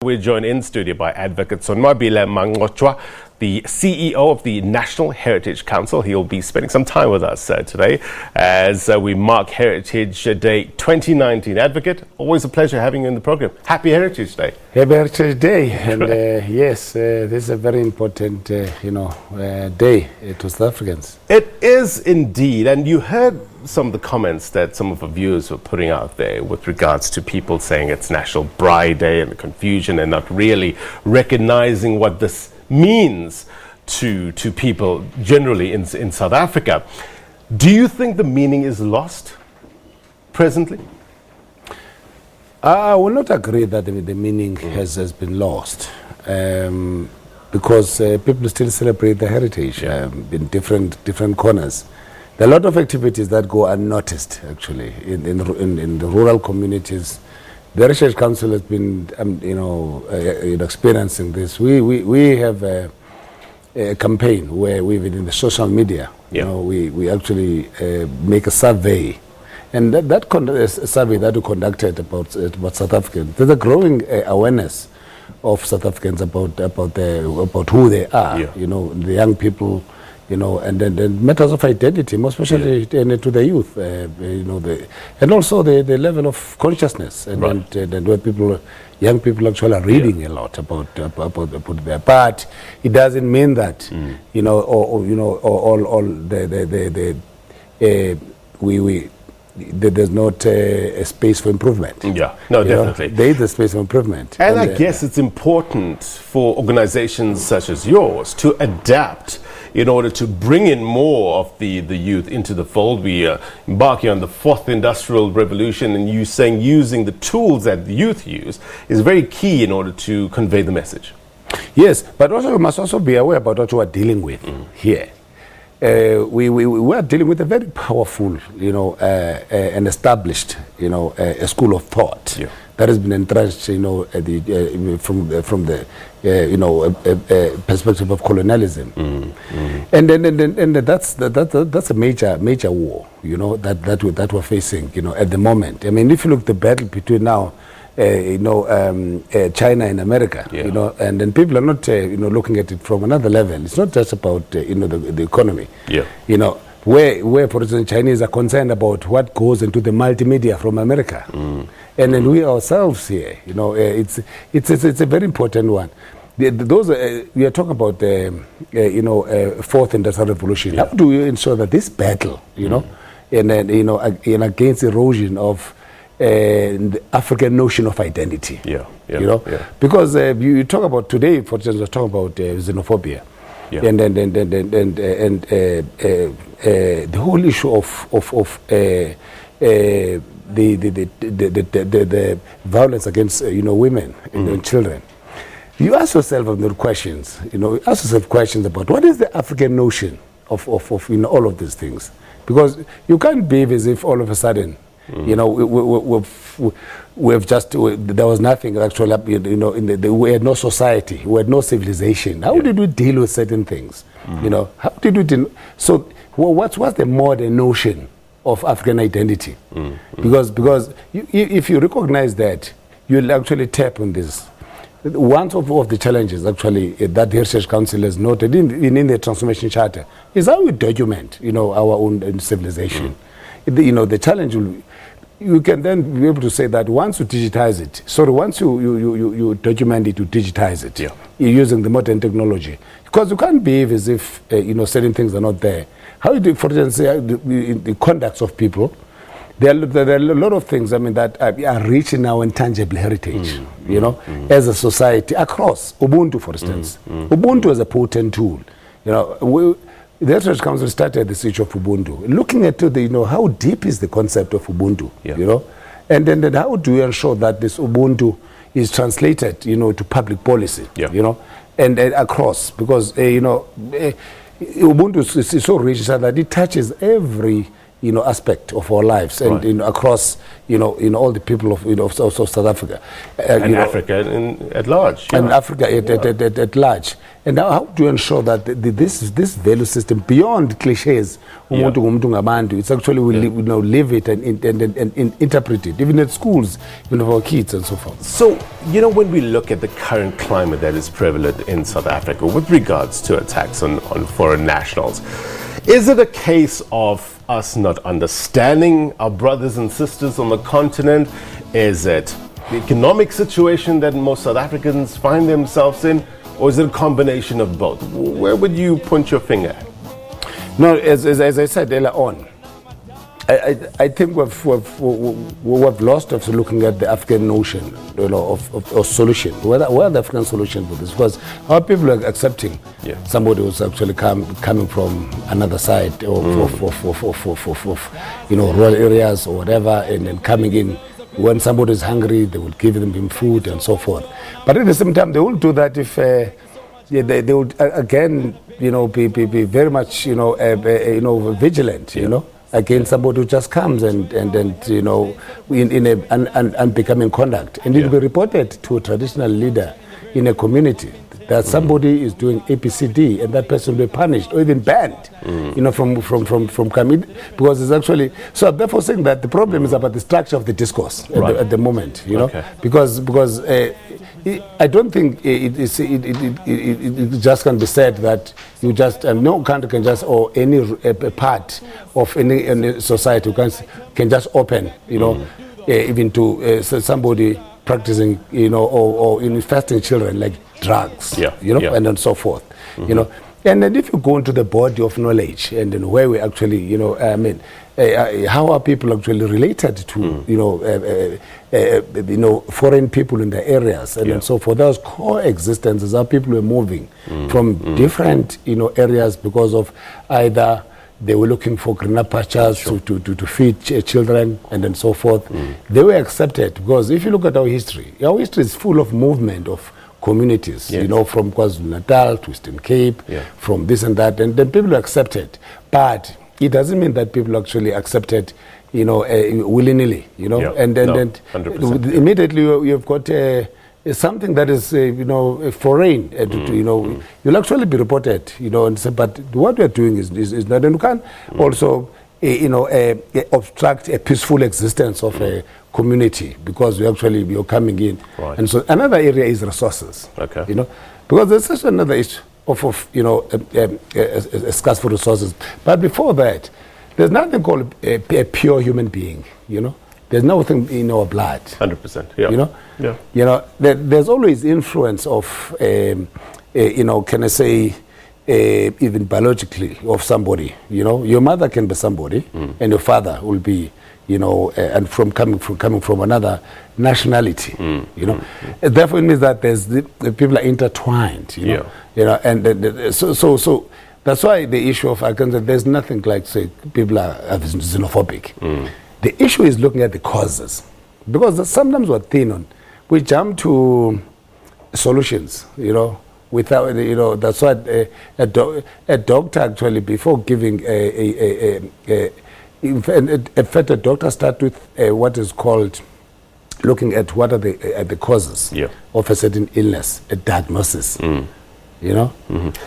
We're joined in studio by Advocate Sonwabile Mancotywa, the CEO of the National Heritage Council. He'll be spending some time with us today as we mark Heritage Day 2019. Advocate, always a pleasure having you in the program. Happy Heritage Day. Happy Heritage Day. And yes, this is a very important, day to South Africans. It is indeed. And you heard some of the comments that some of our viewers were putting out there with regards to people saying it's National Bride Day and the confusion and not really recognizing what this means to people generally in South Africa. Do you think the meaning is lost presently? I will not agree that the meaning has been lost because people still celebrate the heritage in different corners. There are a lot of activities that go unnoticed, actually, in the rural communities. The Heritage Council has been, experiencing this. We have a campaign where we've been in the social media. We actually make a survey, and that survey that we conducted about South Africans. There's a growing awareness of South Africans about who they are. The young people. And then matters of identity, more especially to the youth, and also the level of consciousnness, and where young people actually are reading a lot about their part. It doesn't mean that there's not a space for improvement. Yeah, no, definitely. There is a space for improvement. And I guess it's important for organizations such as yours to adapt in order to bring in more of the youth into the fold. We are embarking on the fourth industrial revolution, and you saying using the tools that the youth use is very key in order to convey the message. Yes, but also we must also be aware about what we are dealing with here. We are dealing with a very powerful, and established, a school of thought that has been entrenched, from the perspective of colonialism, and that's a major war, that we're facing, at the moment. I mean, if you look at the battle between now, China and America, and then people are not, looking at it from another level. It's not just about, the economy. Where, for instance, Chinese are concerned about what goes into the multimedia from America, and then we ourselves here, it's a very important one. We are talking about the, fourth industrial revolution. How do you ensure that this battle, and then against erosion of the African notion of identity, because you talk about today, for instance, we're talking about xenophobia, and the whole issue of the violence against women and children. You ask yourself questions. Ask yourself questions about what is the African notion of all of these things, because you can't behave as if all of a sudden. We've just, there was nothing actually, we had no society, we had no civilization. How did we deal with certain things? How did we deal? So what's the modern notion of African identity? Because if you recognize that, you'll actually tap on this. One of the challenges actually that the Heritage Council has noted in the Transformation Charter is how we document, our own civilization. The challenge will, you can then be able to say that once you digitize it, once you document it, you digitize it, you're using the modern technology. Because you can't behave as if, certain things are not there. How you do, for instance, the conducts of people, there are a lot of things, that are rich in our intangible heritage, as a society, across Ubuntu, for instance. Ubuntu is a potent tool. The Heritage Council started the issue of Ubuntu, looking at how deep is the concept of Ubuntu, and then how do we ensure that this Ubuntu is translated, to public policy, and across, because Ubuntu is so rich that it touches every aspect of our lives, and across all the people of South Africa, and Africa at large, and Africa at large. And how do you ensure that this value system, beyond cliches, it's actually live it and interpret it, even at schools, even for our kids and so forth. So, when we look at the current climate that is prevalent in South Africa with regards to attacks on foreign nationals, is it a case of us not understanding our brothers and sisters on the continent? Is it the economic situation that most South Africans find themselves in? Or is it a combination of both? Where would you point your finger at? No, as I said earlier on, I think we've lost of looking at the African notion, of solution. Where are the African solution for this? Because our people are accepting somebody who's actually coming from another side, or rural areas or whatever, and then coming in. When somebody is hungry, they will give them food and so forth. But at the same time, they will do that if they would again, be very much, vigilant, against somebody who just comes and in an unbecoming conduct, and it will be reported to a traditional leader in a community that somebody is doing ABCD, and that person will be punished or even banned, from coming, because it's actually. So I'm therefore saying that the problem is about the structure of the discourse at the moment, because I don't think it just can be said that you just no country can just, or any part of any society can just open, even to somebody practicing, or infesting children like drugs, and then so forth, And then if you go into the body of knowledge, and then where we actually, how are people actually related to, foreign people in the areas, and then so forth. Those coexistences, how people were moving from different, areas because of either they were looking for greener pastures to feed children, and then so forth. They were accepted because if you look at our history is full of movement of communities, from KwaZulu-Natal to Eastern Cape, from this and that, and then people are accepted. But it doesn't mean that people actually accepted, willy-nilly, and then immediately you've got something that is, foreign, you'll actually be reported, and say, but what we're doing is not, and you can also, obstruct a peaceful existence of a community because you're coming in. Right. And so another area is resources. Okay. Because there's such another issue of a scarce for resources. But before that, there's nothing called a pure human being, There's nothing in our blood. 100%. Yeah. There's always influence of, can I say, even biologically of somebody. Your mother can be somebody, and your father will be, and coming from another nationality. Therefore, it means that the people are intertwined. And so that's why the issue of there's nothing like say people are xenophobic. The issue is looking at the causes, because sometimes we're thin on. We jump to solutions, without, that's why a doctor actually, before giving in fact, a doctor starts with what is called looking at what are the causes of a certain illness, a diagnosis.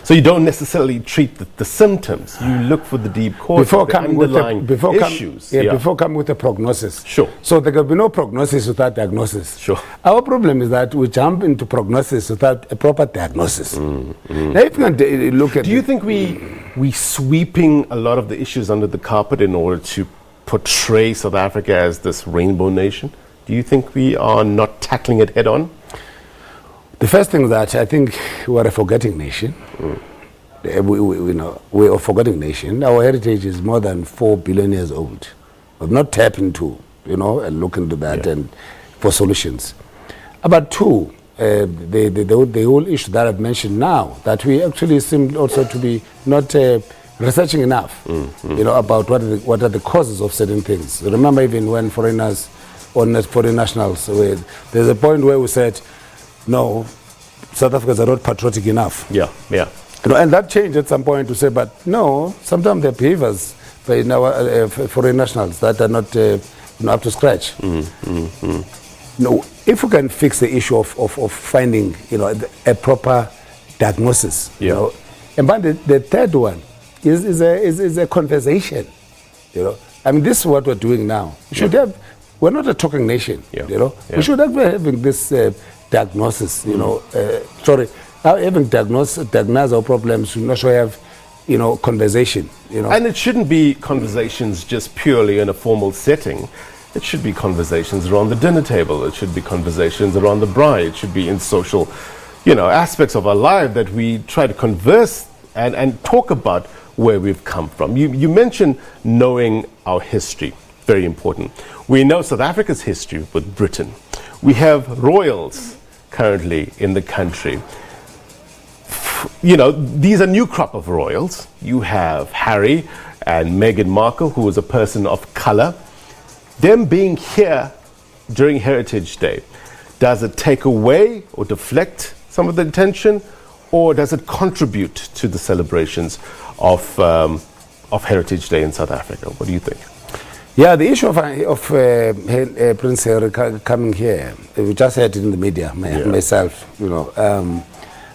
So you don't necessarily treat the symptoms. You look for the deep cause, before coming underlying issues. Before coming with a prognosis. Sure. So there can be no prognosis without diagnosis. Sure. Our problem is that we jump into prognosis without a proper diagnosis. Now, if you can look at, do you think we sweeping a lot of the issues under the carpet in order to portray South Africa as this rainbow nation? Do you think we are not tackling it head on? The first thing that I think we are a forgetting nation. We're a forgetting nation. Our heritage is more than 4 billion years old. We've not tapped into, and look into that and for solutions. About two, the whole issue that I've mentioned now, that we actually seem also to be not researching enough, about what are the causes of certain things. Remember, even when foreigners or foreign nationals, there's a point where we said, no, South Africans are not patriotic enough. Yeah. And that changed at some point to say, but no, sometimes their behaviors in our foreign nationals that are not up to scratch. If we can fix the issue of finding a proper diagnosis, and but the third one is a conversation. I mean, this is what we're doing now. We should have. We're not a talking nation. We should have been having this diagnosis. Having diagnose our problems. We also have conversation. And it shouldn't be conversations just purely in a formal setting. It should be conversations around the dinner table. It should be conversations around the braai. It should be in social, aspects of our life that we try to converse and talk about where we've come from. You mentioned knowing our history. Very important. We know South Africa's history with Britain. We have royals currently in the country. These are new crop of royals. You have Harry and Meghan Markle, who was a person of color. Them being here during Heritage Day, does it take away or deflect some of the attention, or does it contribute to the celebrations of Heritage Day in South Africa? What do you think? Yeah, the issue of Prince Harry coming here, we just heard it in the media, myself,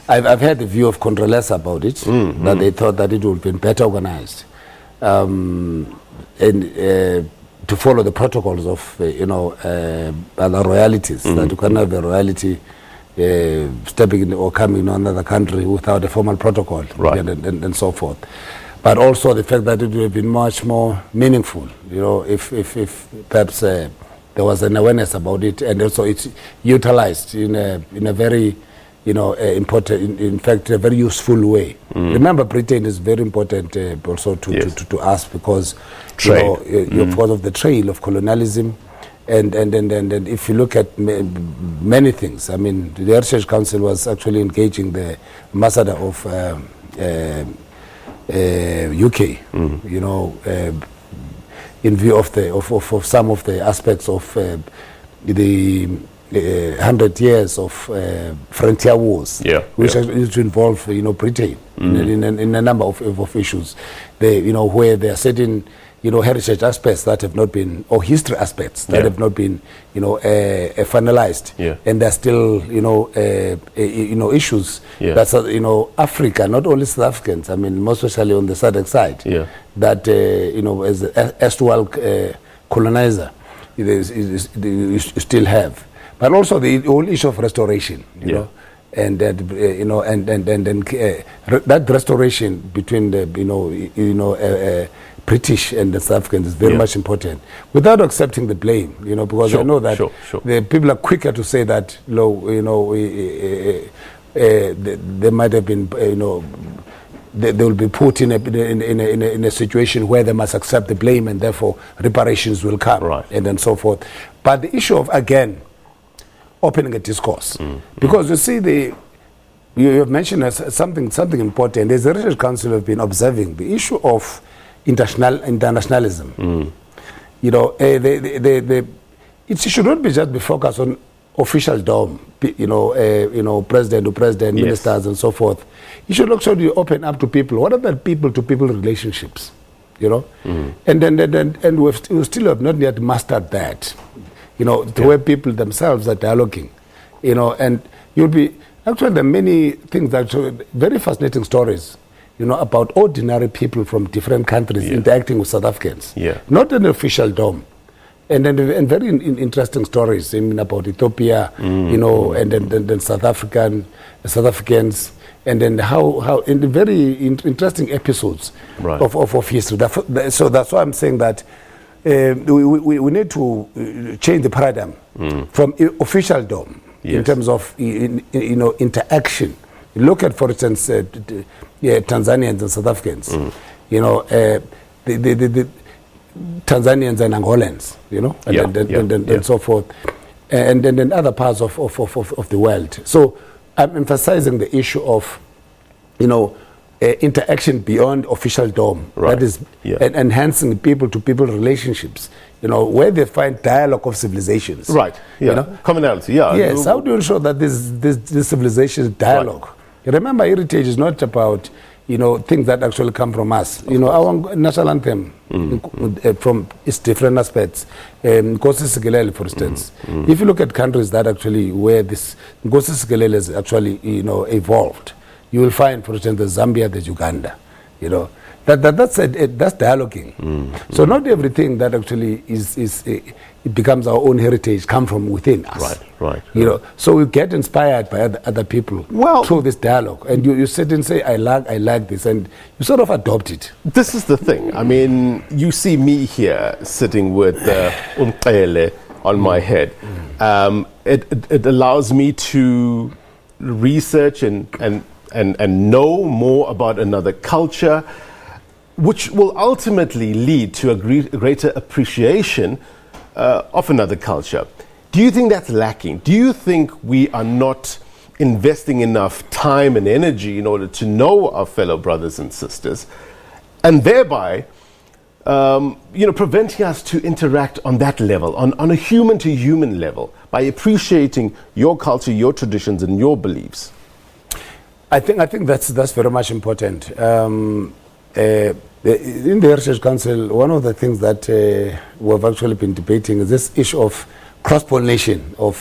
I've heard the view of Controlesa about it, that they thought that it would have been better organized to follow the protocols of, other royalties, that you cannot have a royalty stepping in or coming to another country without a formal protocol, and so forth. But also the fact that it would have been much more meaningful, if perhaps there was an awareness about it, and also it's utilized in a very important, in fact, a very useful way. Remember, Britain is very important also to us because because of the trail of colonialism, and if you look at many things, I mean, the Heritage Council was actually engaging the ambassador of UK, in view of some of the aspects of the 100 years of frontier wars, which used to involve, Britain in a number of issues, where there are certain, heritage aspects that have not been, or history aspects that have not been, finalized, and there are still, issues that's, Africa, not only South Africans, I mean, most especially on the SADC side, that, as erstwhile colonizer, you still have. But also the whole issue of restoration, and that that restoration between the British and the South Africans is very much important, without accepting the blame, because I know that the people are quicker to say that they might have been, they will be put in a situation where they must accept the blame, and therefore reparations will come, and then so forth. But the issue of, again, opening a discourse, because you see, you have mentioned something important. The Heritage Council have been observing the issue of internationalism. It should not be just be focused on official dome, president to president, ministers, and so forth. It should actually open up to people. What are the people-to-people relationships? And we still have not yet mastered that. The way people themselves are dialoguing, and you'll be, actually there are many things that are very fascinating stories, about ordinary people from different countries interacting with South Africans, not an official dome, and very interesting stories, about Ethiopia, and then South Africans, and then how in the very interesting episodes of history. So that's why I'm saying that we need to change the paradigm from official dome in terms of interaction. Look at, for instance, Tanzanians and South Africans. The Tanzanians and Angolans, and so forth, and then other parts of the world. So I'm emphasizing the issue of interaction beyond official dome, that is enhancing people-to-people relationships, where they find dialogue of civilizations. Commonality, Yes, how do you ensure that this civilization dialogue? Remember, heritage is not about, things that actually come from us. Our national anthem from its different aspects. Nkosi Sikelel, for instance. If you look at countries that actually where this Nkosi Sikelel is actually evolved, you will find, for instance, the Zambia, the Uganda. That's dialoguing. So not everything that actually it becomes our own heritage come from within us. Right. So we get inspired by other people through this dialogue, and you sit and say, I like this, and you sort of adopt it. This is the thing. I mean, you see me here sitting with umpele on my head. It allows me to research and know more about another culture, which will ultimately lead to a greater appreciation of another culture. Do you think that's lacking? Do you think we are not investing enough time and energy in order to know our fellow brothers and sisters, and thereby preventing us to interact on that level, on a human-to-human level, by appreciating your culture, your traditions, and your beliefs? I think that's very much important. In the Heritage Council, one of the things that we've actually been debating is this issue of cross-pollination of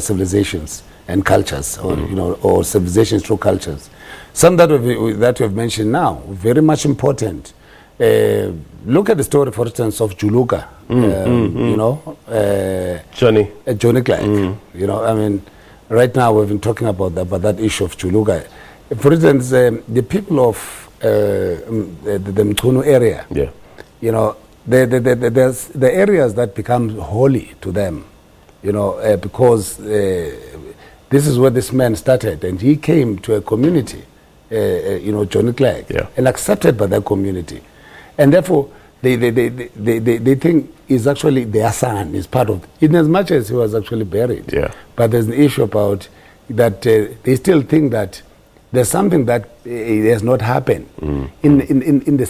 civilizations and cultures, or civilizations through cultures. Some that we have mentioned now, very much important. Look at the story, for instance, of Juluka. Johnny Clark. Right now we've been talking about that issue of Juluka. For instance, the people of the Mchunu area, there's the areas that become holy to them, because this is where this man started, and he came to a community, Johnny Clark, and accepted by that community, and therefore they think is actually their son, is part of, in as much as he was actually buried. But there's an issue about that they still think that there's something that has not happened in the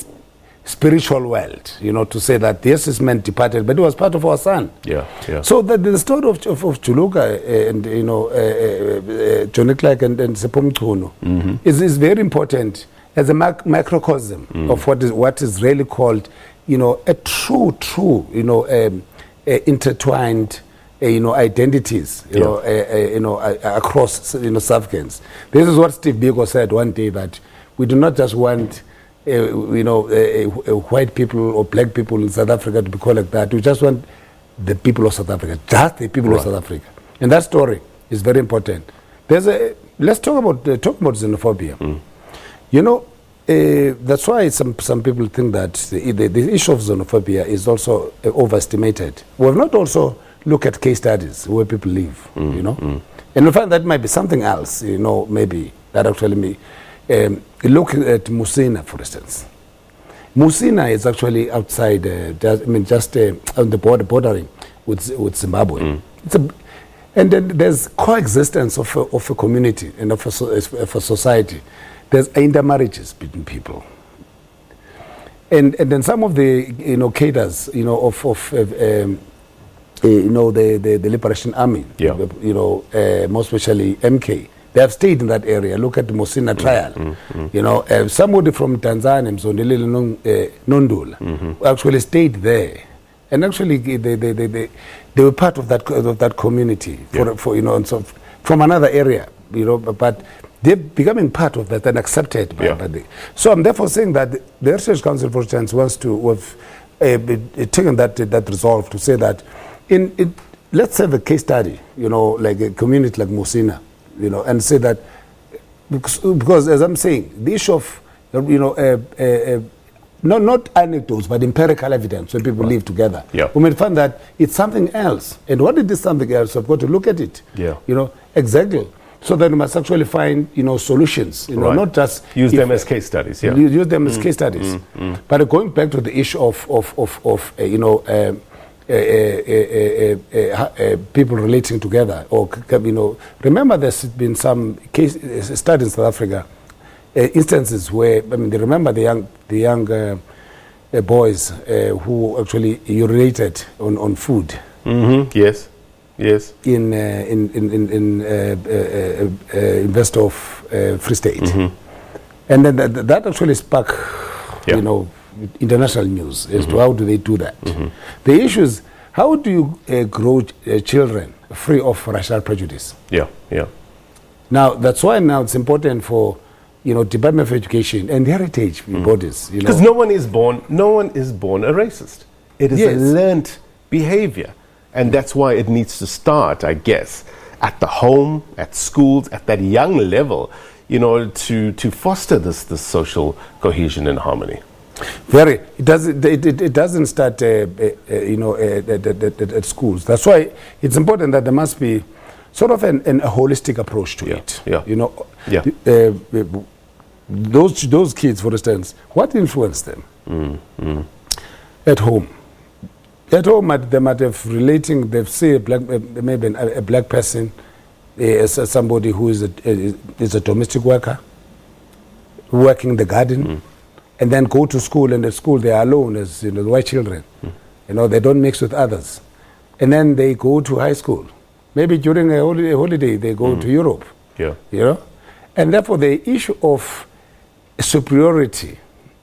spiritual world, to say that yes, this man departed, but he was part of our son. So the story of Juluka and Johnny Clark and Sepom Mchunu is very important as a microcosm of what is really called, a true, intertwined, identities, across, South Africans. This is what Steve Biko said one day, that we do not just want, white people or black people in South Africa to be called like that. We just want the people of South Africa, just the people of South Africa. And that story is very important. Let's talk about xenophobia. That's why some people think that the issue of xenophobia is also overestimated. We have not also looked at case studies where people live, and we find that might be something else, maybe that actually look at Musina, for instance. Musina is actually outside, just on the bordering with Zimbabwe. And then there's coexistence of a community and of a society. There's intermarriages between people, and then some of the cadres of the Liberation Army, more especially MK, they have stayed in that area. Look at the Musina trial. Somebody from Tanzania, Mzondilili Nondula, actually stayed there, and actually they were part of that community from another area, but they're becoming part of that and accepted by the. So I'm therefore saying that the Heritage Council, for instance, wants to have taken that resolve to say that let's have a case study, like a community like Musina, and say that because as I'm saying, the issue of not anecdotes but empirical evidence when people live together, we may find that it's something else, and what it is something else, we've got to look at it, exactly. So that we must actually find, solutions, not just use them as case studies. Use them as case studies. But going back to the issue of people relating together, or remember there's been some case studies in South Africa, instances where remember the young boys who actually urinated on food. Yes. In Investor of Free State. And then that actually sparked, Yeah. you know, international news as to how do they do that. The issue is, how do you grow children free of racial prejudice? Yeah, yeah. Now, that's why now it's important for, you know, Department of Education and heritage bodies, you know. Because no one is born a racist. It is a Yes. learnt behavior. And that's why it needs to start, I guess, at the home, at schools, at that young level, you know, to foster this social cohesion and harmony. Very. It doesn't start, you know, at schools. That's why it's important that there must be sort of a holistic approach to it. Yeah. You know, Yeah. Those kids, for instance, what influenced them at home? At home, they might have relating. They've seen a black, maybe a black person as somebody who is a domestic worker, working in the garden, and then go to school. And at school, they are alone as, you know, white children. You know, they don't mix with others, and then they go to high school. Maybe during a holiday, they go to Europe. Yeah. You know, and therefore the issue of superiority,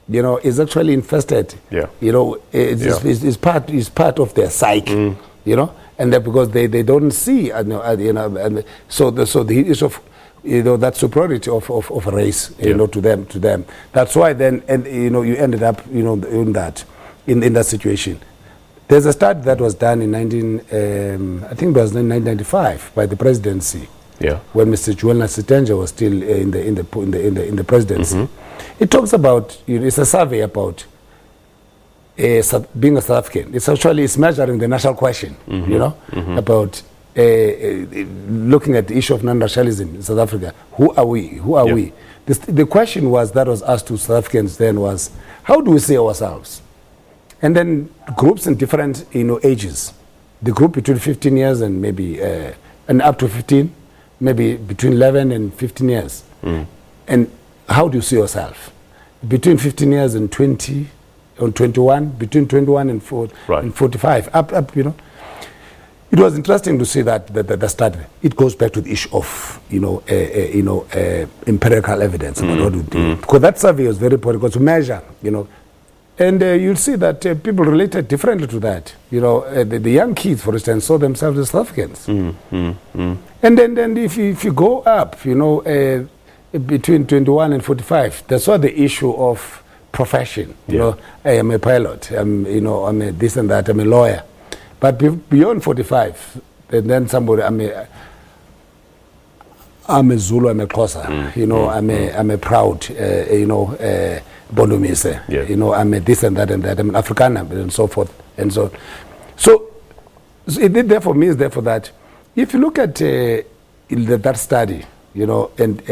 you know, is actually infested. Yeah. You know, it's part of their psyche. You know, and that because they don't see, you know, and so the issue of, you know, that superiority of race, you know, to them. That's why then, and you know, you ended up, you know, in that situation. There's a study that was done in I think it was in 1995 by the presidency. Yeah. When Mr. Juelna Sitenja was still in the presidency. It talks about, you know, it's a survey about being a South African. It's measuring the national question, you know, about looking at the issue of non-racialism in South Africa. Who are we? Who are we? The question that was asked to South Africans then was, how do we see ourselves? And then groups in different, you know, ages. The group between 15 years and maybe and up to 15, maybe between 11 and 15 years. And how do you see yourself? Between 15 years and 20, or 21, between 21 and 45, up, you know. It was interesting to see that the study. It goes back to the issue of, you know, empirical evidence about what we do. Because that survey was very important, because to measure, you know, and you'll see that people related differently to that. You know, the young kids, for instance, saw themselves as South Africans. And then if you go up, you know, between 21 and 45, that's why the issue of profession. You know, I am a pilot. You know, I'm a this and that. I'm a lawyer. But beyond 45, and then somebody, I'm a Zulu. I'm a Xhosa. You know, I'm a proud. You know. Bondomise, you know, I'm a this and that, I'm an Afrikaner, and so forth, and so on. So it therefore means that if you look at that study, you know, and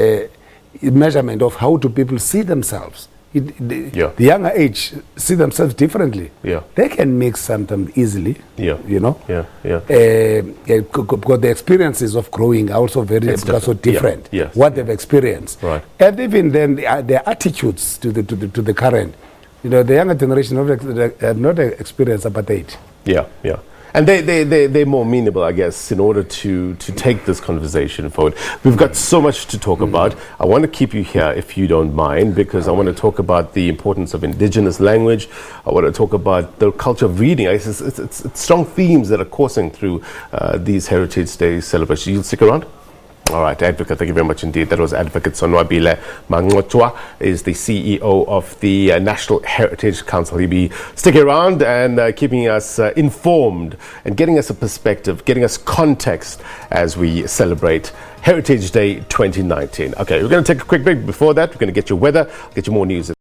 measurement of how do people see themselves, the younger age see themselves differently. They can mix sometimes easily. You know. Because the experiences of growing are also so different. What they've experienced, and even then their attitudes to the current. You know, the younger generation have not experienced apartheid. And they're more amenable, I guess, in order to take this conversation forward. We've got so much to talk about. I want to keep you here, if you don't mind, because I want to talk about the importance of indigenous language. I want to talk about the culture of reading. It's strong themes that are coursing through these Heritage Day celebrations. You'll stick around? All right, Advocate, thank you very much indeed. That was Advocate Sonwabile Mancotywa, is the CEO of the National Heritage Council. He'll be sticking around and keeping us informed and getting us a perspective, getting us context as we celebrate Heritage Day 2019. Okay, we're going to take a quick break. Before that, we're going to get your weather, get you more news.